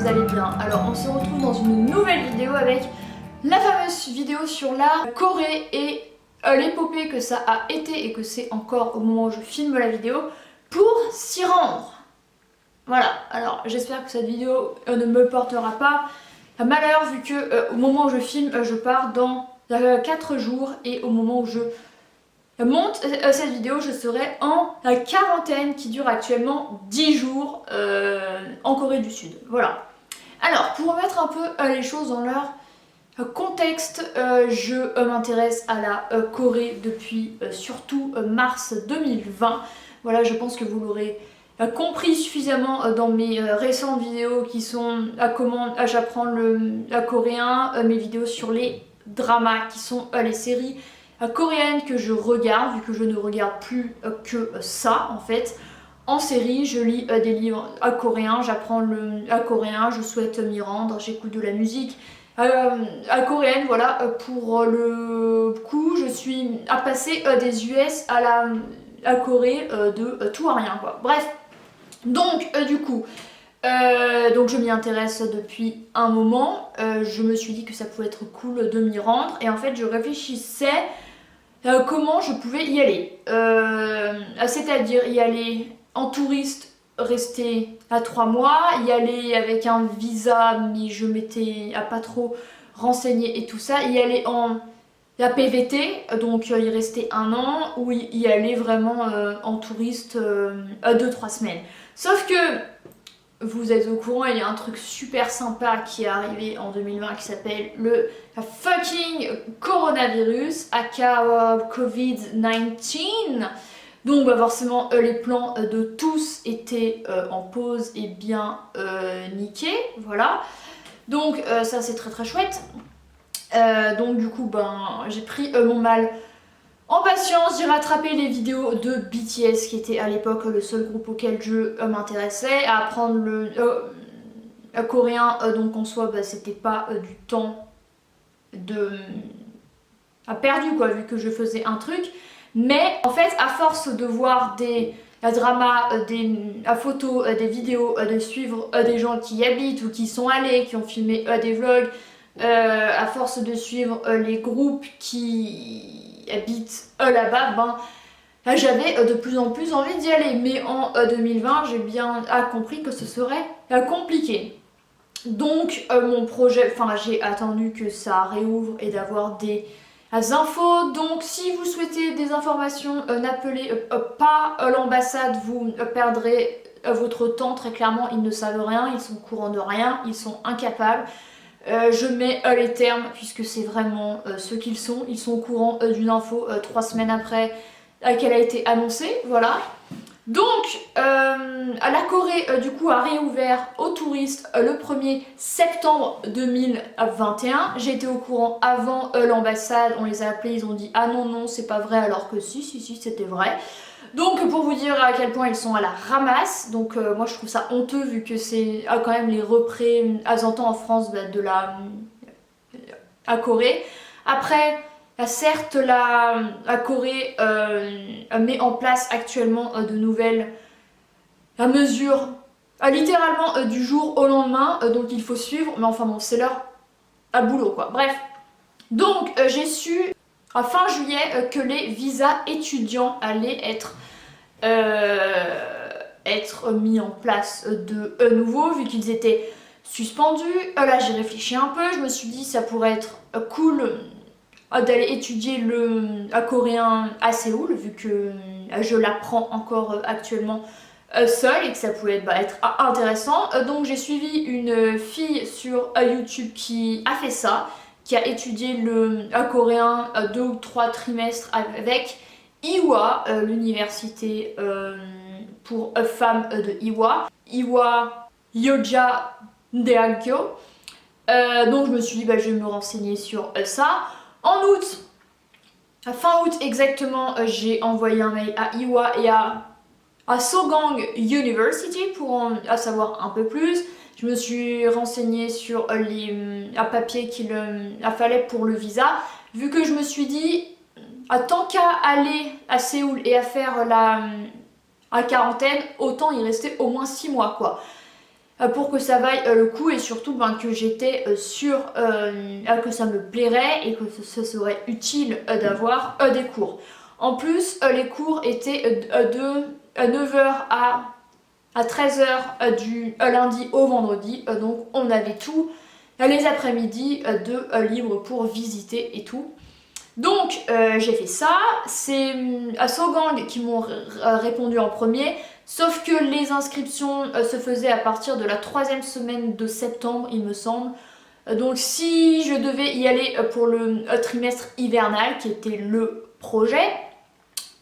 vous allez bien. Alors on se retrouve dans une nouvelle vidéo avec la fameuse vidéo sur la Corée et l'épopée que ça a été et que c'est encore au moment où je filme la vidéo pour s'y rendre. Voilà, alors j'espère que cette vidéo ne me portera pas malheur vu que au moment où je filme je pars dans 4 jours et au moment où je monte cette vidéo je serai en quarantaine qui dure actuellement 10 jours en Corée du Sud. Voilà. Alors pour remettre un peu les choses dans leur contexte, je m'intéresse à la Corée depuis surtout mars 2020. Voilà, je pense que vous l'aurez compris suffisamment dans mes récentes vidéos qui sont à comment j'apprends le coréen, mes vidéos sur les dramas qui sont les séries coréennes que je regarde, vu que je ne regarde plus que ça en fait. En série, je lis des livres coréens, j'apprends le coréen, je souhaite m'y rendre, j'écoute de la musique coréenne, voilà. Pour le coup, je suis à passer des US à la Corée de tout à rien, quoi. Bref, donc du coup, donc je m'y intéresse depuis un moment. Je me suis dit que ça pouvait être cool de m'y rendre et en fait, je réfléchissais comment je pouvais y aller. C'est-à-dire y aller en touriste, rester à 3 mois, y aller avec un visa, mais je m'étais pas trop renseignée et tout ça, y aller en la PVT, donc y rester 1 an, ou y aller vraiment en touriste 2-3 semaines. Sauf que vous êtes au courant, il y a un truc super sympa qui est arrivé en 2020 qui s'appelle le fucking coronavirus, aka Covid-19. Donc bah forcément les plans de tous étaient en pause et bien niqués, voilà. Donc ça c'est très très chouette. Donc du coup ben j'ai pris mon mal en patience, j'ai rattrapé les vidéos de BTS qui était à l'époque le seul groupe auquel je m'intéressais, à apprendre le coréen, donc en soi bah, c'était pas du temps à perdu quoi, vu que je faisais un truc. Mais en fait à force de voir des dramas, des photos, des vidéos, de suivre des gens qui y habitent ou qui sont allés, qui ont filmé des vlogs, à force de suivre les groupes qui habitent là-bas, ben j'avais de plus en plus envie d'y aller. Mais en 2020, j'ai bien compris que ce serait compliqué. Donc mon projet, enfin j'ai attendu que ça réouvre et d'avoir des infos. Donc si vous souhaitez des informations, n'appelez pas l'ambassade, vous perdrez votre temps. Très clairement, ils ne savent rien, ils sont au courant de rien, ils sont incapables. Je mets les termes puisque c'est vraiment ce qu'ils sont. Ils sont au courant d'une info 3 semaines après qu'elle a été annoncée, voilà. Donc la Corée du coup a réouvert aux touristes le 1er septembre 2021. J'ai été au courant avant l'ambassade, on les a appelés, ils ont dit ah non non c'est pas vrai, alors que si c'était vrai. Donc pour vous dire à quel point ils sont à la ramasse, donc moi je trouve ça honteux vu que c'est quand même les représentants en France de la Corée. Après, certes la Corée met en place actuellement de nouvelles mesures littéralement du jour au lendemain, donc il faut suivre, mais enfin bon c'est leur boulot quoi. Bref, donc j'ai su à fin juillet que les visas étudiants allaient être mis en place de nouveau vu qu'ils étaient suspendus. Là j'ai réfléchi un peu, je me suis dit ça pourrait être cool d'aller étudier le coréen à Séoul vu que je l'apprends encore actuellement seule et que ça pouvait être intéressant. Donc j'ai suivi une fille sur YouTube qui a fait ça, qui a étudié le coréen 2 ou 3 trimestres avec Ewha, l'université pour femmes de Ewha, Ewha Yoja Daegyo. Donc je me suis dit je vais me renseigner sur ça. En août, à fin août exactement, j'ai envoyé un mail à Ewha et à Sogang University pour en savoir un peu plus. Je me suis renseignée sur les papiers qu'il fallait pour le visa, vu que je me suis dit, tant qu'à aller à Séoul et à faire la quarantaine, autant y rester au moins 6 mois quoi. pour que ça vaille le coup et surtout que j'étais sûre que ça me plairait et que ce serait utile d'avoir des cours. En plus, les cours étaient de 9h à 13h du lundi au vendredi, donc on avait tout les après-midi de libre pour visiter et tout. Donc j'ai fait ça, c'est à Sogang qui m'ont répondu en premier, sauf que les inscriptions se faisaient à partir de la 3e semaine de septembre il me semble. Donc si je devais y aller pour le trimestre hivernal qui était le projet,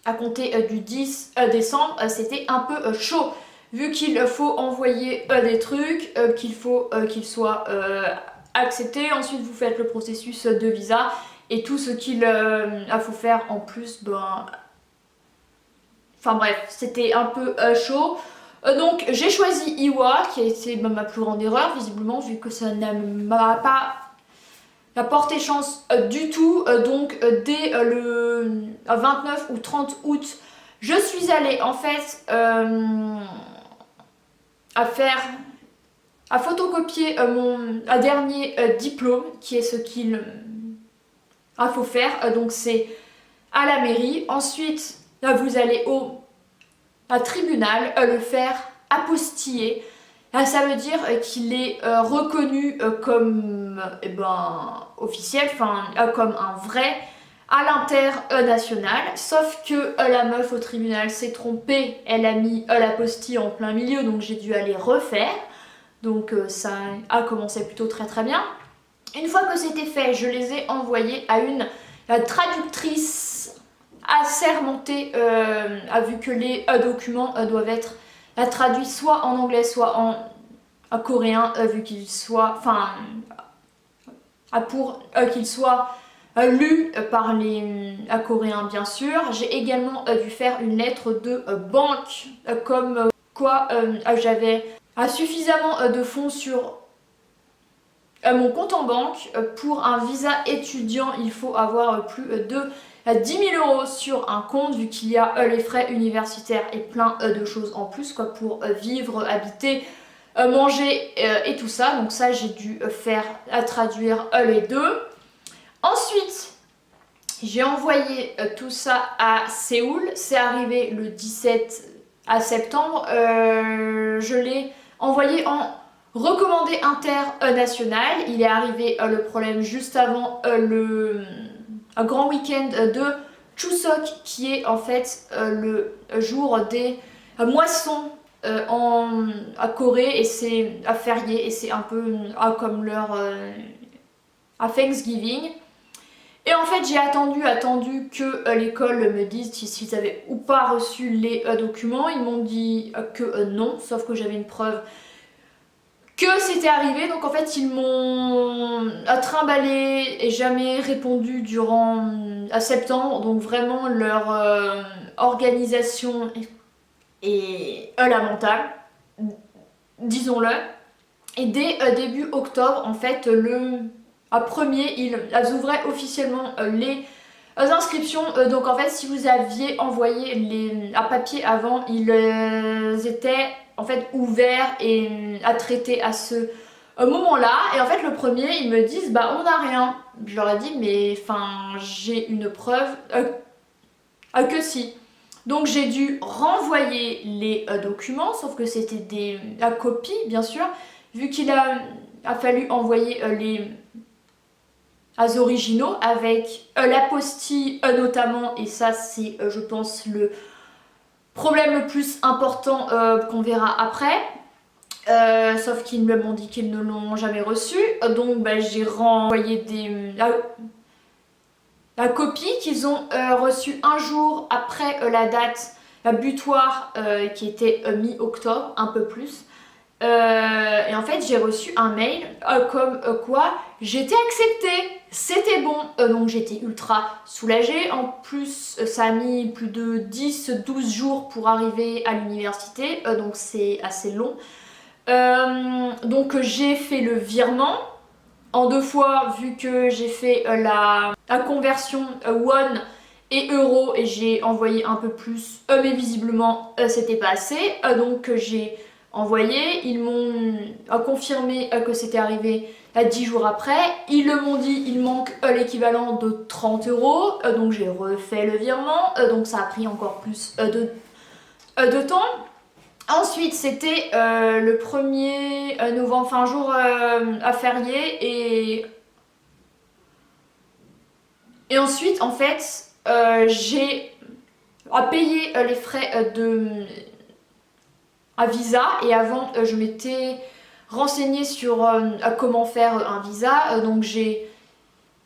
à compter du 10 décembre, c'était un peu chaud, vu qu'il faut envoyer des trucs, qu'il faut qu'ils soient acceptés, ensuite vous faites le processus de visa, et tout ce qu'il faut faire en plus, enfin bref, c'était un peu chaud. Donc j'ai choisi Iwa, qui a été ma plus grande erreur, visiblement, vu que ça ne m'a pas porté chance du tout. Donc dès le 29 ou 30 août, je suis allée en fait à photocopier mon dernier diplôme, qui est ce qu'il faut faire. Donc c'est à la mairie. Ensuite, là, vous allez au tribunal le faire apostiller. Ça veut dire qu'il est reconnu comme officiel, enfin comme un vrai à l'international. Sauf que la meuf au tribunal s'est trompée, elle a mis l'apostille en plein milieu, donc j'ai dû aller refaire. Donc ça a commencé plutôt très bien. Une fois que c'était fait, je les ai envoyés à une traductrice assermentée, vu que les documents doivent être traduits soit en anglais, soit en coréen, vu qu'ils soient, pour qu'ils soient lus par les coréens bien sûr. J'ai également dû faire une lettre de banque, comme quoi j'avais suffisamment de fonds sur mon compte en banque. Pour un visa étudiant, il faut avoir plus de 10 000 € sur un compte, vu qu'il y a les frais universitaires et plein de choses en plus, quoi, pour vivre, habiter, manger et tout ça. Donc ça, j'ai dû faire traduire les deux. Ensuite, j'ai envoyé tout ça à Séoul. C'est arrivé le 17 septembre. Je l'ai envoyé en recommandé international. Il est arrivé le problème juste avant le grand week-end de Chuseok, qui est en fait le jour des moissons à Corée, et c'est férié et c'est un peu comme leur à Thanksgiving. Et en fait j'ai attendu que l'école me dise s'ils avaient ou pas reçu les documents. Ils m'ont dit que non, sauf que j'avais une preuve que c'était arrivé. Donc en fait ils m'ont trimballé et jamais répondu durant septembre. Donc vraiment leur organisation est lamentable, disons-le. Et dès début octobre, en fait, le premier, ils ouvraient officiellement les inscriptions. Donc en fait, si vous aviez envoyé les papiers avant, ils étaient en fait ouverts et à traiter à ce moment-là. Et en fait, le premier, ils me disent on n'a rien. Je leur ai dit mais j'ai une preuve que si. Donc j'ai dû renvoyer les documents, sauf que c'était des copies bien sûr, vu qu'il a fallu envoyer les originaux avec l'apostille notamment, et ça c'est je pense le problème le plus important qu'on verra après. Sauf qu'ils m'ont dit qu'ils ne l'ont jamais reçu, donc j'ai renvoyé la copie qu'ils ont reçue un jour après la date butoir qui était mi-octobre, un peu plus. Et en fait j'ai reçu un mail comme quoi j'étais acceptée, c'était bon. Donc j'étais ultra soulagée. En plus ça a mis plus de 10-12 jours pour arriver à l'université, donc c'est assez long. Donc j'ai fait le virement en 2 fois, vu que j'ai fait la conversion won et euro, et j'ai envoyé un peu plus, mais visiblement c'était pas assez. Donc j'ai envoyé. Ils m'ont confirmé que c'était arrivé 10 jours après. Ils m'ont dit il manque l'équivalent de 30 €, donc j'ai refait le virement, donc ça a pris encore plus de temps. Ensuite c'était le 1er novembre, fin jour à férié, et ensuite en fait j'ai payé les frais à visa, et avant je m'étais renseignée sur comment faire un visa, donc j'ai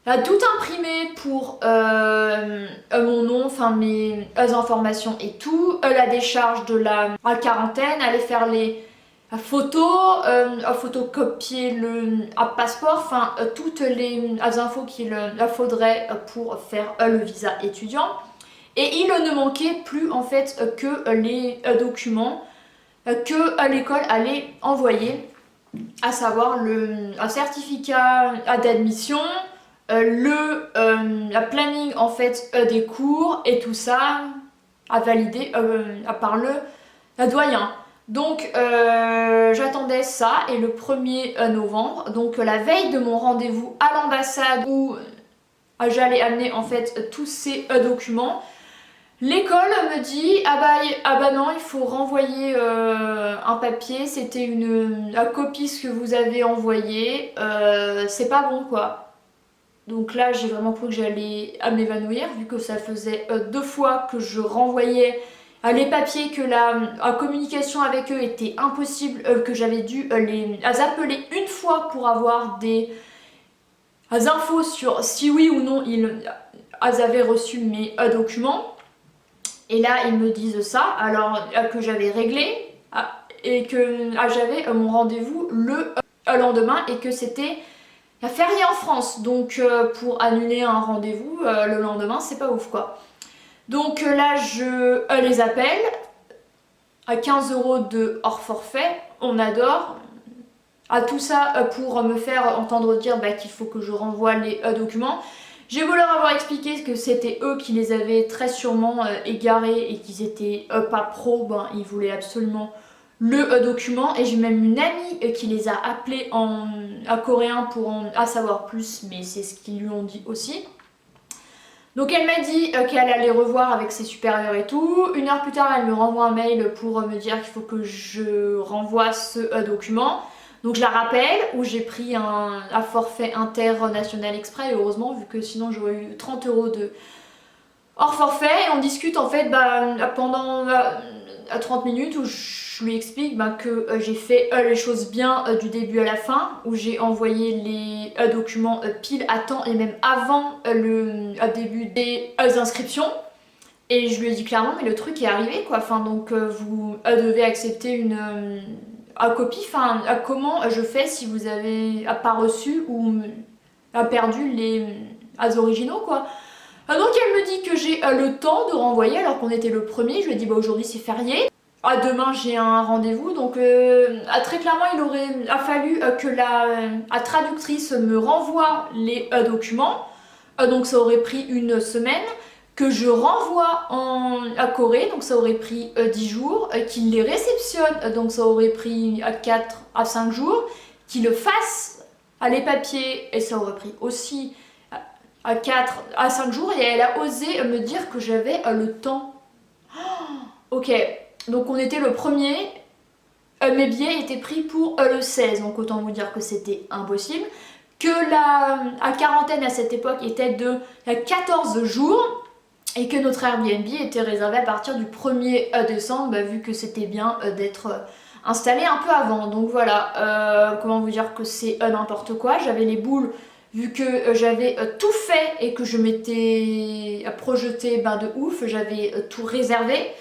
tout imprimé pour mon nom, enfin mes informations et tout, la décharge de la quarantaine, aller faire les photos, photocopier le passeport, enfin toutes les infos qu'il faudrait pour faire le visa étudiant. Et il ne manquait plus en fait que les documents que l'école allait envoyer, à savoir un certificat d'admission, le planning en fait des cours et tout ça à valider par le doyen. Donc j'attendais ça, et le 1er novembre, donc la veille de mon rendez-vous à l'ambassade où j'allais amener en fait tous ces documents, l'école me dit ah bah non, il faut renvoyer un papier, c'était une copie ce que vous avez envoyé, c'est pas bon quoi. Donc là j'ai vraiment cru que j'allais m'évanouir, vu que ça faisait 2 fois que je renvoyais les papiers, que la communication avec eux était impossible, que j'avais dû les appeler une fois pour avoir des infos sur si oui ou non ils avaient reçu mes documents. Et là ils me disent ça alors que j'avais réglé et que j'avais mon rendez-vous le lendemain, et que c'était férié en France, donc pour annuler un rendez-vous le lendemain c'est pas ouf quoi. Donc là je les appelle, à 15 € de hors forfait, on adore. À tout ça pour me faire entendre dire qu'il faut que je renvoie les documents. J'ai beau leur avoir expliqué que c'était eux qui les avaient très sûrement égarés et qu'ils étaient pas pros, ils voulaient absolument le document, et j'ai même une amie qui les a appelés en coréen pour en savoir plus, mais c'est ce qu'ils lui ont dit aussi. Donc elle m'a dit qu'elle allait revoir avec ses supérieurs et tout. 1 heure plus tard elle me renvoie un mail pour me dire qu'il faut que je renvoie ce document. Donc je la rappelle, où j'ai pris un forfait international exprès, et heureusement, vu que sinon j'aurais eu 30 € de hors forfait. Et on discute en fait pendant 30 minutes, où je lui explique que j'ai fait les choses bien du début à la fin, où j'ai envoyé les documents pile à temps et même avant le début des inscriptions. Et je lui ai dit clairement mais le truc est arrivé quoi, donc vous devez accepter une copie, comment je fais si vous avez pas reçu ou perdu les originaux quoi. Donc elle me dit que j'ai le temps de renvoyer alors qu'on était le 1er. Je lui ai dit aujourd'hui c'est férié, demain j'ai un rendez-vous, donc très clairement il aurait fallu que la traductrice me renvoie les documents, donc ça aurait pris 1 semaine, que je renvoie à Corée, donc ça aurait pris 10 jours, qu'il les réceptionne, donc ça aurait pris 4 à 5 jours, qu'il le fasse les papiers, et ça aurait pris aussi 4 à 5 jours, et elle a osé me dire que j'avais le temps. Ok, donc on était le 1er, mes billets étaient pris pour le 16, donc autant vous dire que c'était impossible, que la quarantaine à cette époque était de 14 jours, et que notre Airbnb était réservé à partir du 1er décembre, vu que c'était bien d'être installé un peu avant. Donc voilà, comment vous dire que c'est n'importe quoi. J'avais les boules, vu que j'avais tout fait et que je m'étais projetée de ouf, j'avais tout réservé.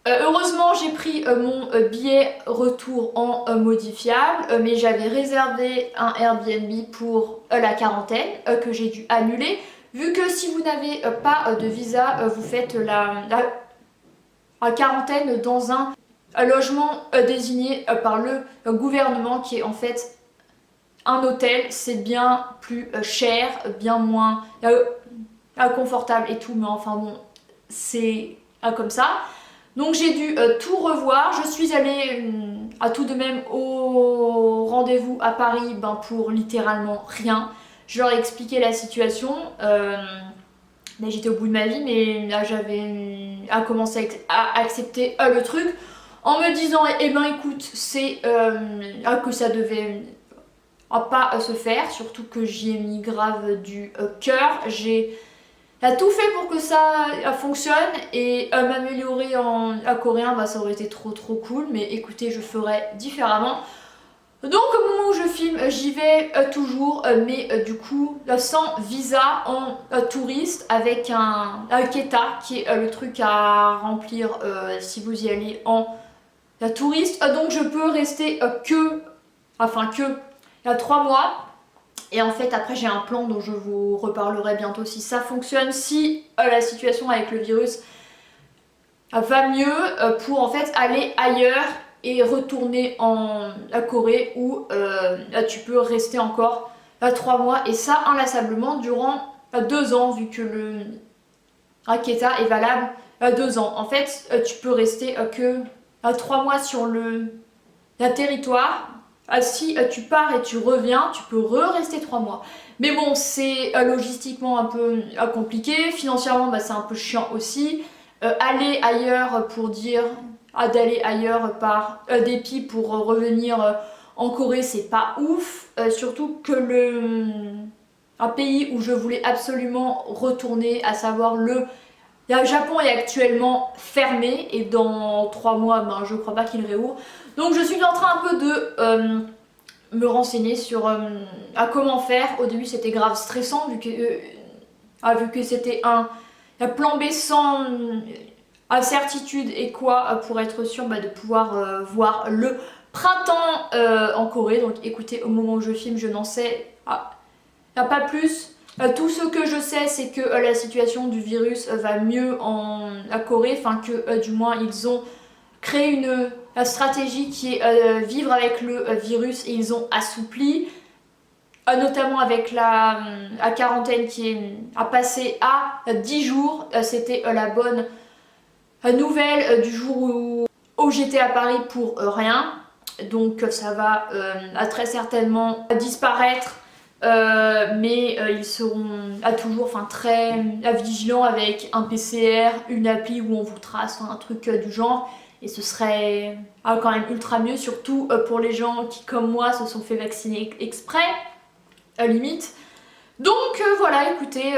Heureusement j'ai pris mon billet retour en modifiable, mais j'avais réservé un Airbnb pour la quarantaine que j'ai dû annuler. Vu que si vous n'avez pas de visa, vous faites la quarantaine dans un logement désigné par le gouvernement, qui est en fait un hôtel. C'est bien plus cher, bien moins confortable et tout, mais enfin bon, c'est comme ça. Donc j'ai dû tout revoir. Je suis allée tout de même au rendez-vous à Paris pour littéralement rien. Je leur ai expliqué la situation. J'étais au bout de ma vie, mais là j'avais commencé à accepter le truc en me disant eh ben écoute, c'est que ça devait pas se faire, surtout que j'y ai mis grave du cœur. J'ai tout fait pour que ça fonctionne et m'améliorer en coréen, ça aurait été trop cool, mais écoutez, je ferai différemment. Donc au moment où je filme, j'y vais toujours, mais du coup sans visa en touriste avec un KETA qui est le truc à remplir si vous y allez en touriste. Donc je peux rester que 3 mois. Et en fait après j'ai un plan dont je vous reparlerai bientôt si ça fonctionne, si la situation avec le virus va mieux pour en fait aller ailleurs et retourner en Corée où tu peux rester encore 3 mois et ça inlassablement durant 2 ans vu que le KETA est valable 2 ans. En fait tu peux rester que 3 mois sur le territoire. Si tu pars et tu reviens, tu peux rester 3 mois. Mais bon, c'est logistiquement un peu compliqué, financièrement c'est un peu chiant aussi. Aller ailleurs pour dire d'aller ailleurs par dépit pour revenir en Corée, c'est pas ouf. Surtout que un pays où je voulais absolument retourner, à savoir le Japon, est actuellement fermé et dans 3 mois, je crois pas qu'il réouvre. Donc je suis en train un peu de me renseigner sur comment faire. Au début c'était grave stressant vu que c'était un plan B sans certitude et quoi pour être sûr de pouvoir voir le printemps en Corée. Donc écoutez, au moment où je filme je n'en sais pas plus. Tout ce que je sais c'est que la situation du virus va mieux en Corée, enfin que du moins ils ont créé une stratégie qui est vivre avec le virus et ils ont assoupli, notamment avec la quarantaine qui est passée à 10 jours. C'était la bonne nouvelle du jour où j'étais à Paris pour rien. Donc ça va très certainement disparaître. Mais ils seront toujours très vigilants avec un PCR, une appli où on vous trace, un truc du genre. Et ce serait quand même ultra mieux, surtout pour les gens qui comme moi se sont fait vacciner exprès, limite. Donc voilà, écoutez,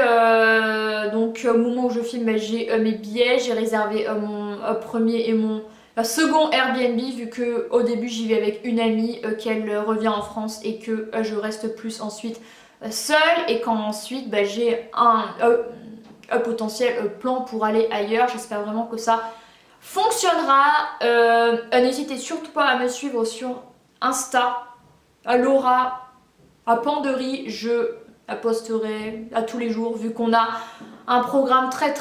au moment où je filme, j'ai mes billets, j'ai réservé mon premier et mon second Airbnb vu que au début j'y vais avec une amie, qu'elle revient en France et que je reste plus ensuite seule et qu'ensuite j'ai un potentiel plan pour aller ailleurs. J'espère vraiment que ça fonctionnera. N'hésitez surtout pas à me suivre sur Insta, à Laura, à Pandery, je la posterai tous les jours vu qu'on a un programme très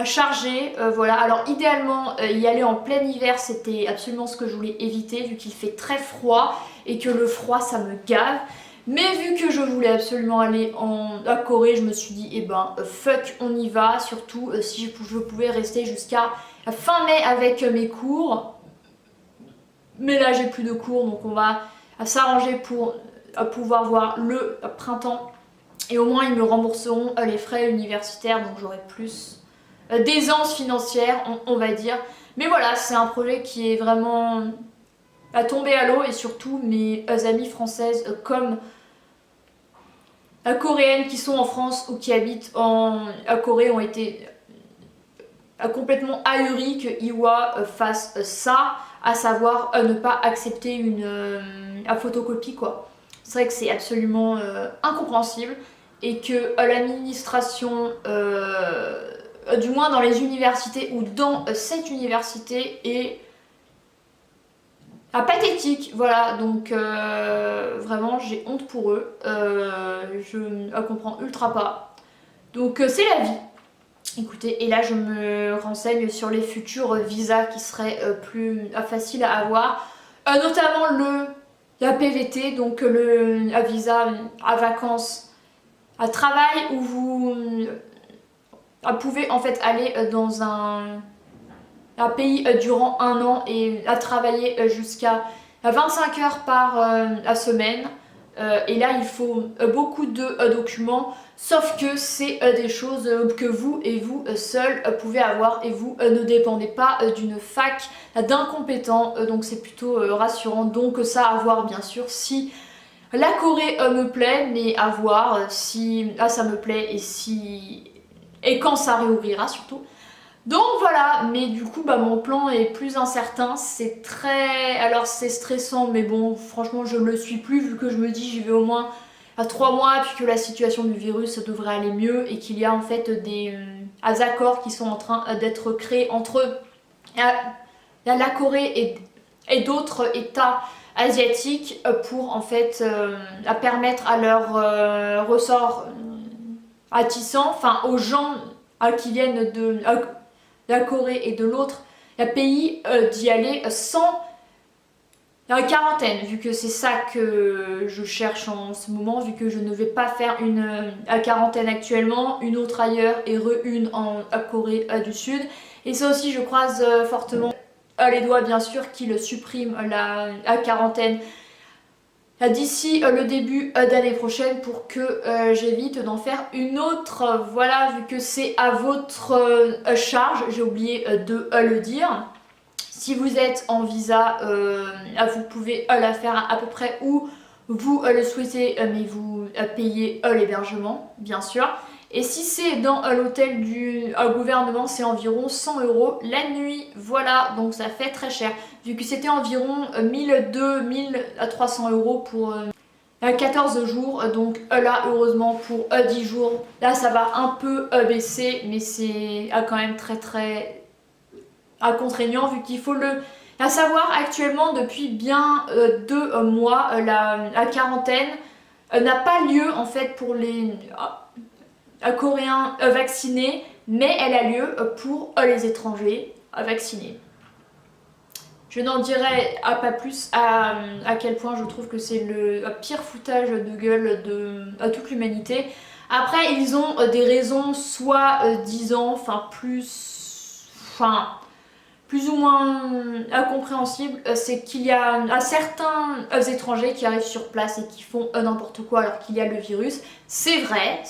chargé. Voilà, alors idéalement y aller en plein hiver c'était absolument ce que je voulais éviter vu qu'il fait très froid et que le froid ça me gave. Mais vu que je voulais absolument aller en Corée, je me suis dit fuck, on y va, surtout si je pouvais rester jusqu'à fin mai avec mes cours. Mais là j'ai plus de cours donc on va s'arranger pour pouvoir voir le printemps et au moins ils me rembourseront les frais universitaires, donc j'aurai plus d'aisance financière on va dire. Mais voilà, c'est un projet qui est vraiment tombé à l'eau et surtout mes amies françaises comme coréennes qui sont en France ou qui habitent en Corée ont été complètement ahuries que Iwa fasse ça, à savoir ne pas accepter une photocopie quoi. C'est vrai que c'est absolument incompréhensible et que l'administration, du moins dans les universités ou dans cette université, est pathétique. Voilà, donc vraiment j'ai honte pour eux. Je ne comprends ultra pas. Donc c'est la vie. Écoutez, et là je me renseigne sur les futurs visas qui seraient plus faciles à avoir, notamment la PVT, donc le visa à vacances, à travail, où vous pouvez en fait aller dans un pays durant 1 an et à travailler jusqu'à 25 heures par semaine. Et là il faut beaucoup de documents, sauf que c'est des choses que vous et vous seuls pouvez avoir et vous ne dépendez pas d'une fac d'incompétents, donc c'est plutôt rassurant. Donc ça à voir bien sûr si la Corée me plaît, mais à voir si ça me plaît et quand ça réouvrira surtout. Donc voilà, mais du coup mon plan est plus incertain, c'est très... Alors c'est stressant, mais bon franchement je ne le suis plus vu que je me dis j'y vais au moins à 3 mois puis que la situation du virus devrait aller mieux et qu'il y a en fait des accords qui sont en train d'être créés entre la Corée et d'autres États asiatiques pour en fait permettre à leur ressort attissant, enfin aux gens qui viennent de la Corée et de l'autre pays d'y aller sans quarantaine, vu que c'est ça que je cherche en ce moment, vu que je ne vais pas faire une quarantaine actuellement, une autre ailleurs et une en Corée du Sud. Et ça aussi je croise fortement les doigts bien sûr qu'ils suppriment la quarantaine d'ici le début d'année prochaine pour que j'évite d'en faire une autre. Voilà, vu que c'est à votre charge, j'ai oublié de le dire. Si vous êtes en visa, vous pouvez la faire à peu près où vous le souhaitez, mais vous payez l'hébergement, bien sûr. Et si c'est dans l'hôtel du gouvernement, c'est environ 100 € la nuit. Voilà, donc ça fait très cher. Vu que c'était environ 1200-1300 € pour 14 jours. Donc là, heureusement, pour 10 jours, là ça va un peu baisser. Mais c'est quand même très contraignant vu qu'il faut à savoir actuellement depuis bien 2 mois, la quarantaine n'a pas lieu en fait pour les Coréens vaccinés, mais elle a lieu pour les étrangers vaccinés. Je n'en dirai pas plus à quel point je trouve que c'est le pire foutage de gueule de toute l'humanité. Après ils ont des raisons soit disant, plus ou moins incompréhensible, c'est qu'il y a certains étrangers qui arrivent sur place et qui font n'importe quoi alors qu'il y a le virus. C'est vrai,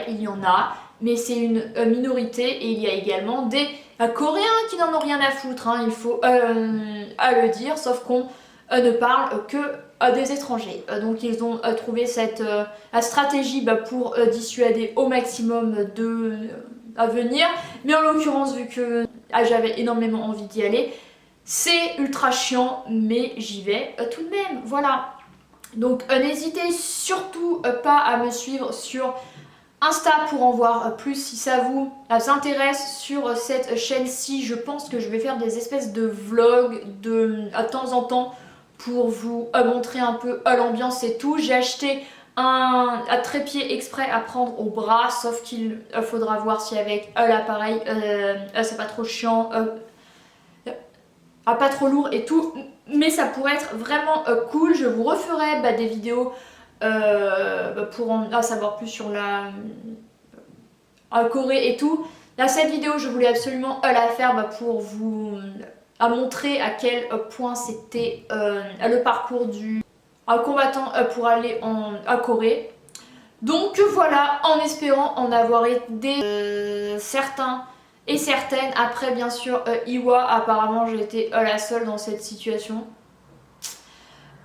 il y en a, mais c'est une minorité et il y a également des Coréens qui n'en ont rien à foutre, hein, il faut le dire, sauf qu'on ne parle que des étrangers. Donc ils ont trouvé cette stratégie pour dissuader au maximum à venir, mais en l'occurrence vu que j'avais énormément envie d'y aller, c'est ultra chiant, mais j'y vais tout de même, voilà. Donc n'hésitez surtout pas à me suivre sur Insta pour en voir plus si ça vous intéresse sur cette chaîne-ci. Je pense que je vais faire des espèces de vlogs de temps en temps pour vous montrer un peu l'ambiance et tout. J'ai acheté un trépied exprès à prendre au bras, sauf qu'il faudra voir si avec l'appareil c'est pas trop chiant, pas trop lourd et tout, mais ça pourrait être vraiment cool. Je vous referai des vidéos pour en savoir plus sur la Corée et tout. Là, cette vidéo je voulais absolument la faire pour vous montrer à quel point c'était le parcours du combattant pour aller en Corée. Donc voilà, en espérant en avoir aidé certains et certaines. Après bien sûr Iwa, apparemment j'ai été la seule dans cette situation.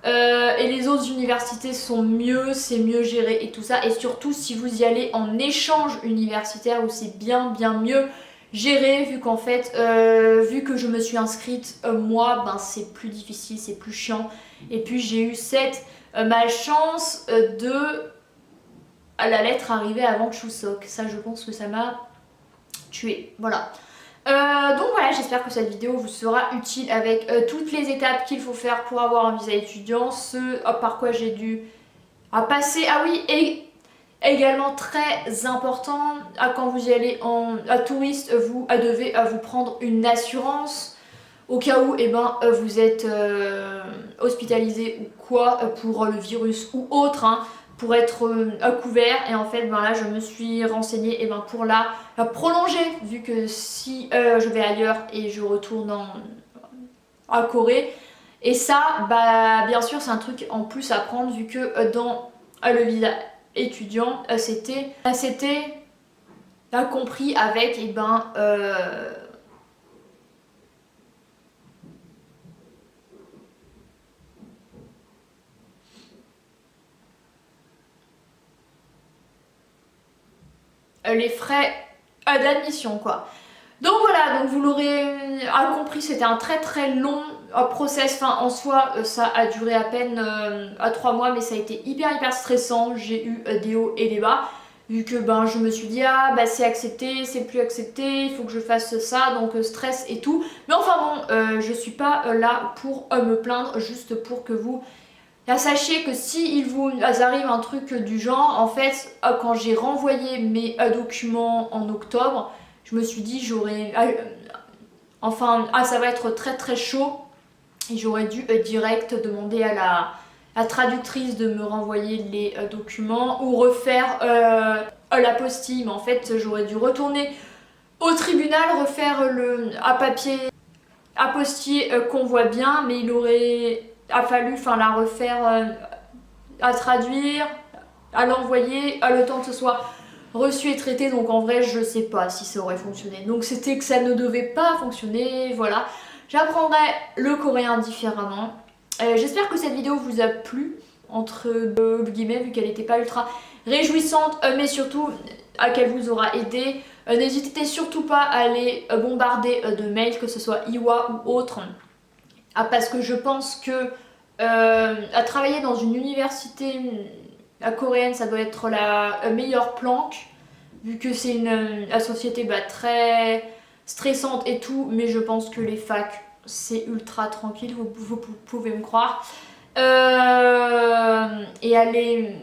Et les autres universités sont mieux, c'est mieux géré et tout ça. Et surtout si vous y allez en échange universitaire où c'est bien mieux géré, vu qu'en fait vu que je me suis inscrite moi, c'est plus difficile, c'est plus chiant. Et puis j'ai eu cette malchance de la lettre arriver avant Chuseok. Ça je pense que ça m'a tuée, voilà. Donc voilà, j'espère que cette vidéo vous sera utile avec toutes les étapes qu'il faut faire pour avoir un visa étudiant, ce par quoi j'ai dû passer. Ah oui, et également très important, quand vous y allez en touriste, vous devez vous prendre une assurance au cas où vous êtes hospitalisé ou quoi pour le virus ou autre, hein, pour être couvert. Et en fait là je me suis renseignée pour la prolonger, vu que si je vais ailleurs et je retourne en Corée, Et ça, bah bien sûr c'est un truc en plus à prendre vu que dans le visa étudiant c'était compris avec les frais d'admission quoi. Donc voilà, donc vous l'aurez compris, c'était un très très long process, enfin en soi ça a duré à peine 3 mois mais ça a été hyper stressant, j'ai eu des hauts et des bas. Vu que je me suis dit ah bah c'est accepté, c'est plus accepté, il faut que je fasse ça, donc stress et tout. Mais enfin bon, je suis pas là pour me plaindre, juste pour que vous sachiez que si il vous arrive un truc du genre, en fait quand j'ai renvoyé mes documents en octobre, je me suis dit j'aurais ça va être très très chaud et j'aurais dû direct demander à la traductrice de me renvoyer les documents ou refaire l'apostille, mais en fait j'aurais dû retourner au tribunal, refaire le papier apostillé qu'on voit bien, mais il aurait fallu la refaire à traduire, à l'envoyer, le temps que ce soit reçu et traité, donc en vrai je sais pas si ça aurait fonctionné. Donc c'était que ça ne devait pas fonctionner, voilà. J'apprendrai le coréen différemment. J'espère que cette vidéo vous a plu, entre guillemets, vu qu'elle n'était pas ultra réjouissante, mais surtout qu'elle vous aura aidé. N'hésitez surtout pas à aller bombarder de mails, que ce soit Iwa ou autre, parce que je pense que à travailler dans une université coréenne, ça doit être la meilleure planque, vu que c'est une société très stressante et tout, mais je pense que les facs c'est ultra tranquille, vous pouvez me croire. Et allez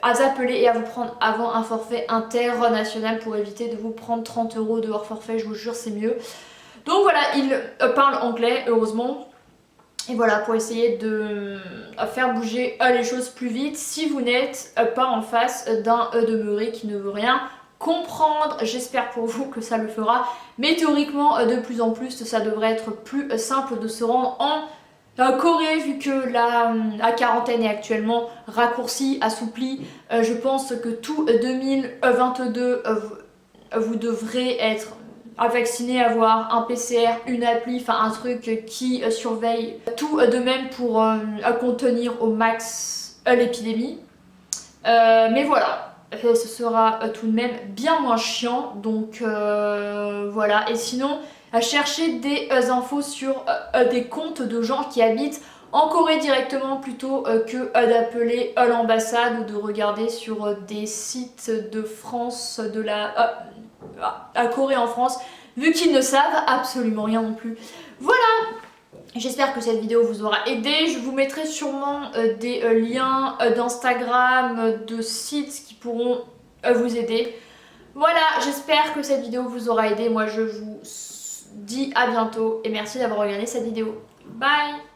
appeler et à vous prendre avant un forfait international pour éviter de vous prendre 30 € de hors forfait, je vous jure c'est mieux. Donc voilà, il parle anglais heureusement. Et voilà, pour essayer de faire bouger les choses plus vite si vous n'êtes pas en face d'un demeuré qui ne veut rien comprendre. J'espère pour vous que ça le fera. Mais théoriquement, de plus en plus, ça devrait être plus simple de se rendre en Corée, vu que la quarantaine est actuellement raccourcie, assouplie. Je pense que tout 2022, vous devrez être vacciné, avoir un PCR, une appli, un truc qui surveille tout de même pour contenir au max l'épidémie. Mais voilà, ce sera tout de même bien moins chiant, donc voilà. Et sinon, à chercher des infos sur des comptes de gens qui habitent en Corée directement plutôt que d'appeler l'ambassade ou de regarder sur des sites de France, de la Corée en France, vu qu'ils ne savent absolument rien non plus. Voilà, j'espère que cette vidéo vous aura aidé. Je vous mettrai sûrement des liens d'Instagram, de sites qui pourront vous aider. Voilà, j'espère que cette vidéo vous aura aidé. Moi je vous dis à bientôt et merci d'avoir regardé cette vidéo. Bye!